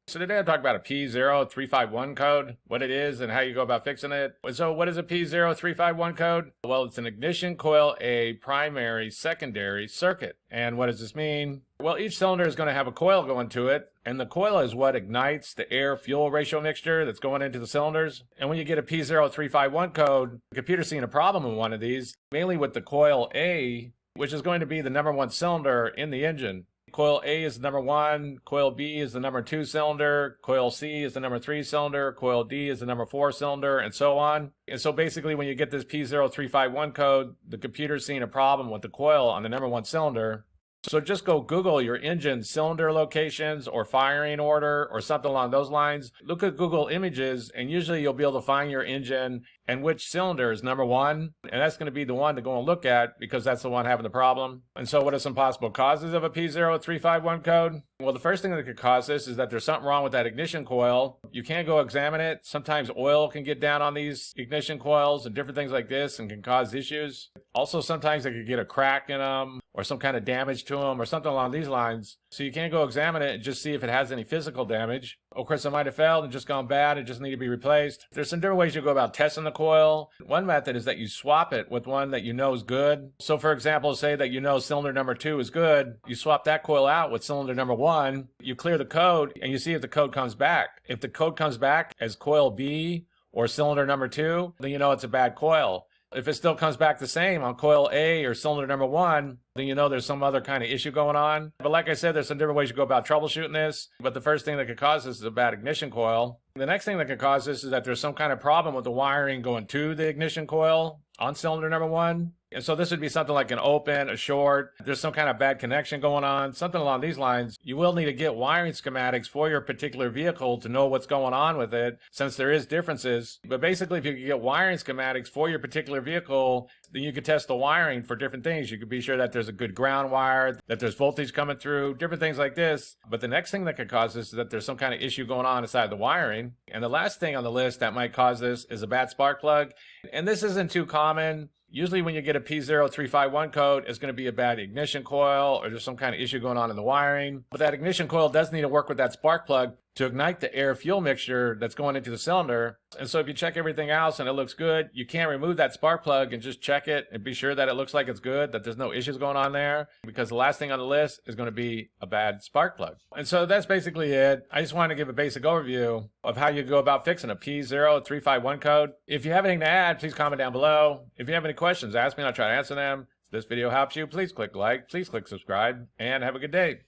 So today I'm talking about a P0351 code, what it is and how you go about fixing it. So what is a P0351 code? Well, it's an ignition coil A primary secondary circuit. And what does this mean? Well, each cylinder is going to have a coil going to it, and the coil is what ignites the air-fuel ratio mixture that's going into the cylinders. And when you get a P0351 code, the computer's seeing a problem in one of these, mainly with the coil A, which is going to be the number one cylinder in the engine. Coil A is the number 1, coil B is the number 2 cylinder, coil C is the number 3 cylinder, coil D is the number 4 cylinder, and so on. And so basically when you get this P0351 code, the computer's seeing a problem with the coil on the number 1 cylinder. So just go Google your engine cylinder locations or firing order or something along those lines. Look at Google Images and usually you'll be able to find your engine and which cylinder is number 1. And that's going to be the one to go and look at because that's the one having the problem. And so what are some possible causes of a P0351 code? Well, the first thing that could cause this is that there's something wrong with that ignition coil. You can't go examine it. Sometimes oil can get down on these ignition coils and different things like this and can cause issues. Also, sometimes they could get a crack in them or some kind of damage to them or something along these lines. So you can't go examine it and just see if it has any physical damage. Of course, it might have failed and just gone bad and just need to be replaced. There's some different ways you go about testing the coil. One method is that you swap it with one that you know is good. So for example, say that you know cylinder number 2 is good. You swap that coil out with cylinder number 1. You clear the code and you see if the code comes back. If the code comes back as coil B or cylinder number 2, then you know it's a bad coil. If it still comes back the same on coil A or cylinder number 1, then you know there's some other kind of issue going on. But like I said, there's some different ways you go about troubleshooting this. But the first thing that could cause this is a bad ignition coil. The next thing that could cause this is that there's some kind of problem with the wiring going to the ignition coil on cylinder number 1. And so this would be something like an open, a short, there's some kind of bad connection going on, something along these lines. You will need to get wiring schematics for your particular vehicle to know what's going on with it, since there is differences. But basically, if you could get wiring schematics for your particular vehicle, then you could test the wiring for different things. You could be sure that there's a good ground wire, that there's voltage coming through, different things like this. But the next thing that could cause this is that there's some kind of issue going on inside the wiring. And the last thing on the list that might cause this is a bad spark plug. And this isn't too common. Usually when you get a P0351 code, it's going to be a bad ignition coil or there's some kind of issue going on in the wiring. But that ignition coil does need to work with that spark plug to ignite the air-fuel mixture that's going into the cylinder. And so if you check everything else and it looks good, you can't remove that spark plug and just check it and be sure that it looks like it's good, that there's no issues going on there, because the last thing on the list is going to be a bad spark plug. And so that's basically it. I just wanted to give a basic overview of how you go about fixing a P0351 code. If you have anything to add, please comment down below. If you have any questions, ask me and I'll try to answer them. If this video helps you, please click like, please click subscribe, and have a good day.